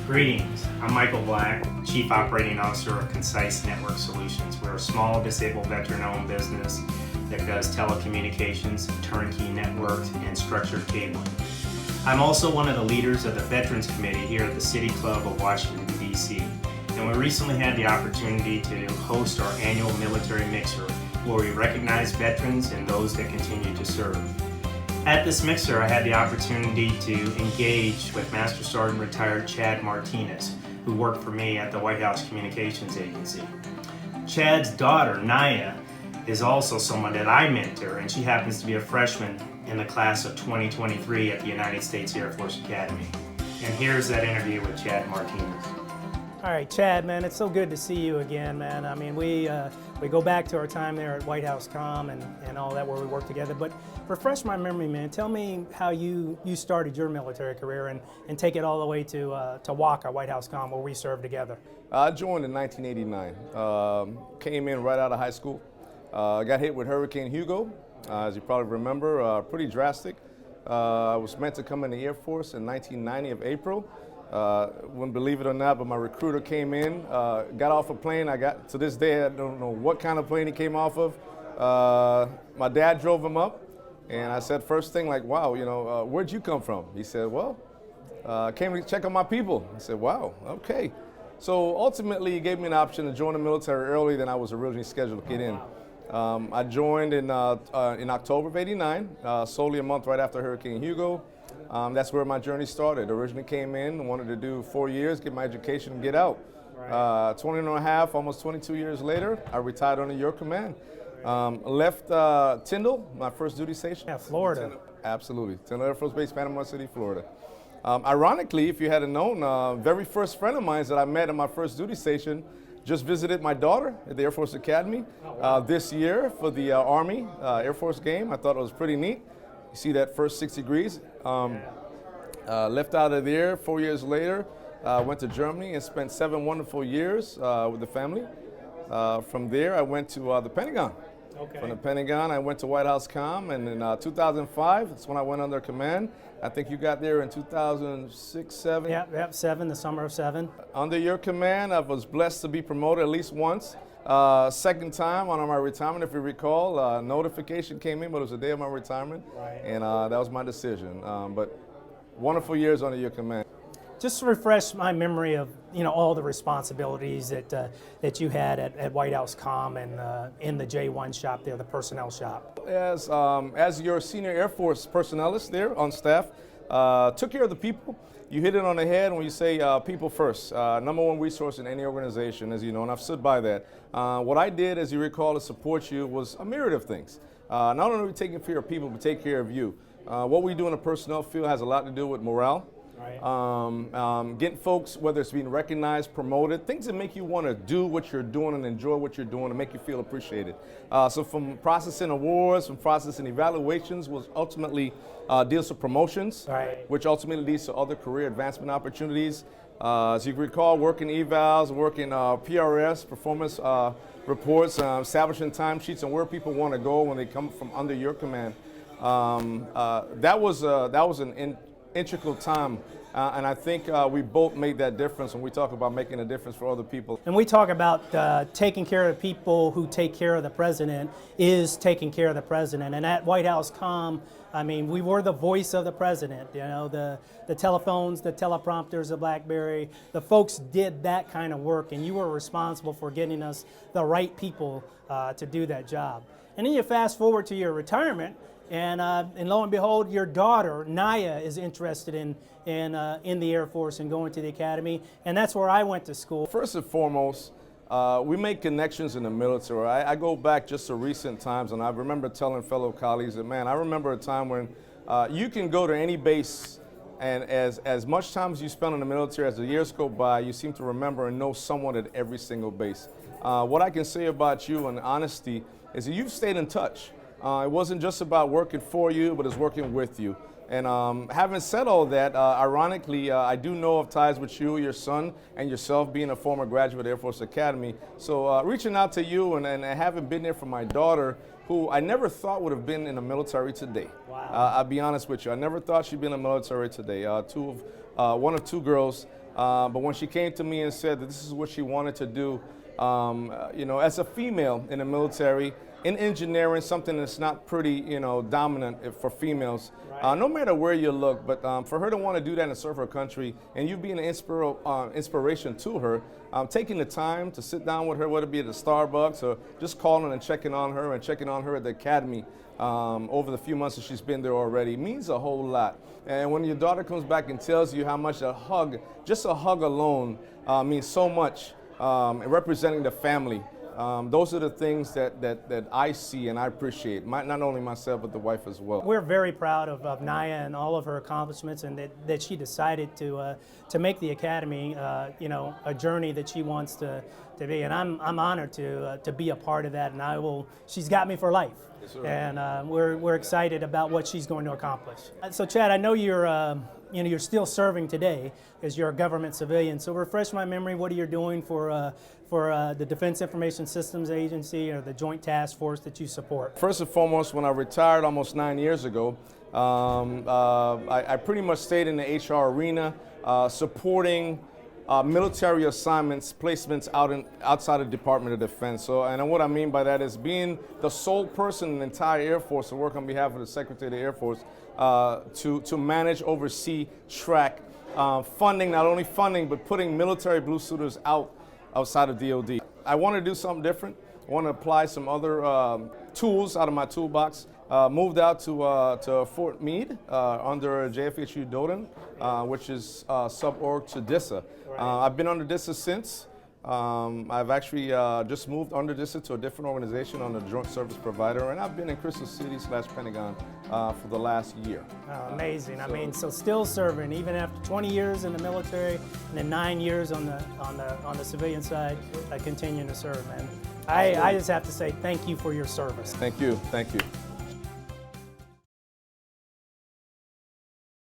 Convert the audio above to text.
Greetings, I'm Michael Black, Chief Operating Officer of Concise Network Solutions. We're a small, disabled, veteran-owned business that does telecommunications, turnkey networks, and structured cabling. I'm also one of the leaders of the Veterans Committee here at the City Club of Washington, D.C. And we recently had the opportunity to host our annual military mixer, where we recognize veterans and those that continue to serve. At this mixer, I had the opportunity to engage with Master Sergeant retired Chad Martiinez, who worked for me at the White House Communications Agency. Chad's daughter, Naya, is also someone that I mentor, and she happens to be a freshman in the class of 2023 at the United States Air Force Academy. And here's that interview with Chad Martiinez. All right, Chad, man, it's so good to see you again, man. I mean, we go back to our time there at White House Comm and all that, where we worked together. But refresh my memory, man. Tell me how you started your military career and take it all the way to WACA, White House Comm, where we served together. I joined in 1989. Came in right out of high school. Got hit with Hurricane Hugo, as you probably remember, pretty drastic. I was meant to come in the Air Force in 1990 of April. Wouldn't believe it or not, but my recruiter came in, got off a plane. To this day, I don't know what kind of plane he came off of. My dad drove him up, and I said first thing like, wow, where'd you come from? He said, well, came to check on my people. I said, wow, okay. So ultimately, he gave me an option to join the military earlier than I was originally scheduled to get in. I joined in October of '89, solely a month right after Hurricane Hugo. That's where my journey started. Originally came in, wanted to do 4 years, get my education, and get out. Right. 20 and a half, almost 22 years later, I retired under your command. Left Tyndall, my first duty station. Yeah, Florida. Absolutely. Tyndall Air Force Base, Panama City, Florida. Ironically, if you hadn't known, very first friend of mine that I met at my first duty station just visited my daughter at the Air Force Academy this year for the Army Air Force game. I thought it was pretty neat. You see that first 6 degrees. Left out of there 4 years later, went to Germany and spent 7 wonderful years with the family. From there, I went to the Pentagon. Okay. From the Pentagon, I went to White House Comm, and in 2005, that's when I went under command. I think you got there in 2006, 7. Yep, 7, the summer of 7. Under your command, I was blessed to be promoted at least once. Second time on my retirement, if you recall, notification came in, but it was the day of my retirement, right. And that was my decision. But wonderful years under your command. Just to refresh my memory of all the responsibilities that you had at White House Comm and in the J1 shop there, the personnel shop. As your senior Air Force personnelist there on staff, took care of the people. You hit it on the head when you say people first. Number one resource in any organization, as you know, and I've stood by that. What I did, as you recall, to support you was a myriad of things. Not only are we taking care of people, but take care of you. What we do in the personnel field has a lot to do with morale. Right. Getting folks, whether it's being recognized, promoted, things that make you want to do what you're doing and enjoy what you're doing and make you feel appreciated. So from processing awards, from processing evaluations, was ultimately deals with promotions, right, which ultimately leads to other career advancement opportunities. As you recall, working evals, working PRS, performance reports, establishing timesheets and where people want to go when they come from under your command. That was an integral time, and I think we both made that difference when we talk about making a difference for other people. And we talk about taking care of the people who take care of the president is taking care of the president. And at White House Comm, I mean, we were the voice of the president. The telephones, the teleprompters, the BlackBerry, the folks did that kind of work, and you were responsible for getting us the right people to do that job. And then you fast forward to your retirement, and lo and behold, your daughter Naya is interested in the Air Force and going to the academy, and that's where I went to school. First and foremost, we make connections in the military. I go back just to recent times, and I remember telling fellow colleagues that, man, I remember a time when you can go to any base, and as much time as you spend in the military, as the years go by, you seem to remember and know someone at every single base. What I can say about you in honesty is that you've stayed in touch. It wasn't just about working for you, but it's working with you. And having said all that, ironically, I do know of ties with you, your son, and yourself being a former graduate of the Air Force Academy. So reaching out to you and having been there for my daughter, who I never thought would have been in the military today. Wow. I'll be honest with you. I never thought she'd be in the military today. One of two girls But when she came to me and said that this is what she wanted to do, as a female in the military, in engineering, something that's not pretty, dominant for females, no matter where you look, but for her to want to do that and serve her country, and you being an inspiration to her, taking the time to sit down with her, whether it be at the Starbucks or just calling and checking on her at the academy over the few months that she's been there already, means a whole lot. And when your daughter comes back and tells you how much just a hug alone means so much, representing the family, those are the things that I see and I appreciate, not only myself, but the wife as well. We're very proud of Naya and all of her accomplishments, and that she decided to make the Academy, a journey that she wants to be. And I'm honored to be a part of that, and she's got me for life. Yes, sir. And we're excited about what she's going to accomplish. So Chad, I know you're still serving today as you're a government civilian. So refresh my memory, what are you doing for the Defense Information Systems Agency or the Joint Task Force that you support? First and foremost, when I retired almost 9 years ago, I pretty much stayed in the HR arena, supporting military assignments, placements outside of the Department of Defense. So, and what I mean by that is being the sole person in the entire Air Force to work on behalf of the Secretary of the Air Force to manage, oversee, track funding, not only funding, but putting military blue suiters outside of DOD. I want to do something different. I want to apply some other tools out of my toolbox. Moved out to Fort Meade under JFHU Doden, which is sub-org to DISA. I've been under DISA since. I've actually just moved under DISA to a different organization on the Joint Service Provider, and I've been in Crystal City / Pentagon for the last year. Oh, amazing. So still serving, even after 20 years in the military and then 9 years on the civilian side, continuing to serve, man. I just have to say thank you for your service. Thank you.